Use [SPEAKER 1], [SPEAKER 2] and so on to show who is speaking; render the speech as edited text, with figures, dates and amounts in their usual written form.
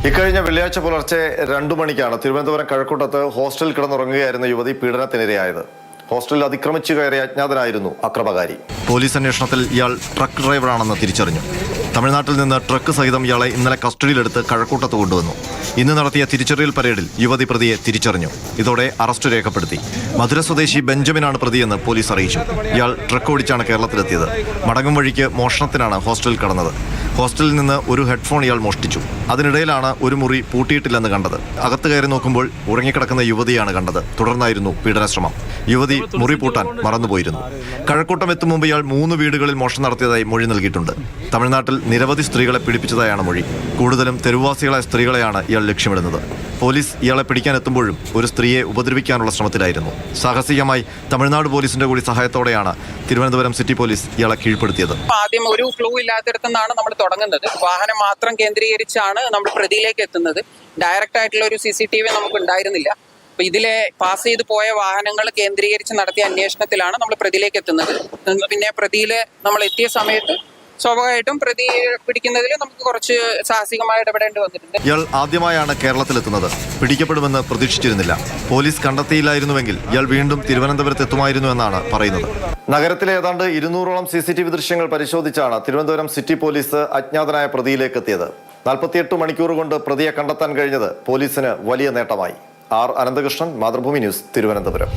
[SPEAKER 1] ഇക്കഴിഞ്ഞ വെള്ളിയാഴ്ച പുലർച്ചെ 2 മണിക്കാണ് തിരുവനന്തപുരം കഴക്കൂട്ടത്ത് ഹോസ്റ്റലിൽ കിടന്നുറങ്ങുകയായിരുന്ന യുവതി പീഡനത്തിനിരയായത്. ഹോസ്റ്റലിൽ അതിക്രമിച്ചു കയറിയ അജ്ഞാതനായിരുന്നു അക്രമകാരി. പോലീസ് അന്വേഷണത്തിൽ ഇയാൾ ട്രക്ക് ഡ്രൈവറാണെന്ന് തിരിച്ചറിഞ്ഞു. തമിഴ്നാട്ടിൽ നിന്ന് ട്രക്ക് സഹിതം ഇയാളെ ഇന്നലെ കസ്റ്റഡിയിലെടുത്ത് കഴക്കൂട്ടത്ത് കൊണ്ടുവന്നു. ഇന്ന് നടത്തിയ തിരിച്ചറിയൽ പരേഡിൽ യുവതി പ്രതിയെ തിരിച്ചറിഞ്ഞു. ഇതോടെ അറസ്റ്റ് രേഖപ്പെടുത്തി. മധുര സ്വദേശി ബെഞ്ചമിനാണ് പ്രതിയെന്ന് പോലീസ് അറിയിച്ചു. ഇയാൾ ട്രക്ക് ഓടിച്ചാണ് കേരളത്തിലെത്തിയത്. മടങ്ങും വഴിക്ക് മോഷണത്തിനാണ് ഹോസ്റ്റലിൽ കടന്നത്. ഹോസ്റ്റലിൽ നിന്ന് ഒരു ഹെഡ്ഫോൺ ഇയാൾ മോഷ്ടിച്ചു. അതിനിടയിലാണ് ഒരു മുറി പൂട്ടിയിട്ടില്ലെന്ന് കണ്ടത്. അകത്ത് കയറി നോക്കുമ്പോൾ ഉറങ്ങിക്കിടക്കുന്ന യുവതിയാണ് കണ്ടത്. തുടർന്നായിരുന്നു പീഡനശ്രമം. യുവതി മുറി പൂട്ടാൻ മറന്നുപോയിരുന്നു. കഴക്കൂട്ടം എത്തും മുമ്പ് ഇയാൾ 3 വീടുകളിൽ മോഷണം നടത്തിയതായി മൊഴി നൽകിയിട്ടുണ്ട്. തമിഴ്നാട്ടിൽ നിരവധി സ്ത്രീകളെ പീഡിപ്പിച്ചതായാണ് മൊഴി. കൂടുതലും തെരുവാസികളായ സ്ത്രീകളെയാണ് ഇയാൾ ലക്ഷ്യമിടുന്നത്. പോലീസ് ഇയാളെ പിടിക്കാനെത്തുമ്പോഴും ഒരു സ്ത്രീയെ ഉപദ്രവിക്കാനുള്ള ശ്രമത്തിലായിരുന്നു. സാഹസികമായി തമിഴ്നാട് പോലീസിന്റെ കൂടി സഹായത്തോടെയാണ് തിരുവനന്തപുരം സിറ്റി പോലീസ് ഇയാളെ കീഴ്പ്പെടുത്തിയത്.
[SPEAKER 2] ആദ്യം ഒരു ക്ലൂ ഇല്ലാത്തിടത്തുനിന്നാണ് നമ്മൾ തുടങ്ങുന്നത്. വാഹനം മാത്രം കേന്ദ്രീകരിച്ചാണ് നമ്മൾ പ്രതിയിലേക്ക് എത്തുന്നത്. ഡയറക്റ്റ് ആയിട്ടുള്ള ഒരു CCTV നമുക്ക് ഉണ്ടായിരുന്നില്ല. അപ്പൊ ഇതിലെ പാസ് ചെയ്ത് പോയ വാഹനങ്ങൾ കേന്ദ്രീകരിച്ച് നടത്തിയ അന്വേഷണത്തിലാണ് നമ്മൾ പ്രതിയിലേക്ക് എത്തുന്നത്. പിന്നെ പ്രതിയില് നമ്മൾ എത്തിയ സമയത്ത് സ്വാഭാവികമായിട്ടും പ്രതി പിടിക്കുന്നതിൽ നമുക്ക് കുറച്ച് സാഹസികമായി ഇടപെടേണ്ടി വന്നിട്ടുണ്ട്.
[SPEAKER 1] ഇയാൾ ആദ്യമായാണ് കേരളത്തിലെത്തുന്നത്. പിടിക്കപ്പെടുമെന്ന് പ്രതീക്ഷിച്ചിരുന്നില്ല. പോലീസ് കണ്ടെത്തിയില്ലായിരുന്നുവെങ്കിൽ ഇയാൾ വീണ്ടും തിരുവനന്തപുരത്ത് എത്തുമായിരുന്നു എന്നാണ് പറയുന്നത്. നഗരത്തിലെ ഏതാണ്ട് 200ഓളം CCTV ദൃശ്യങ്ങൾ പരിശോധിച്ചാണ് തിരുവനന്തപുരം സിറ്റി പോലീസ് അജ്ഞാതനായ പ്രതിയിലേക്ക് എത്തിയത്. 48 മണിക്കൂർ കൊണ്ട് പ്രതിയെ കണ്ടെത്താൻ കഴിഞ്ഞത് പോലീസിന് വലിയ നേട്ടമായി. R Ananthakrishnan, Mathrubhumi news, Thiruvananthapuram.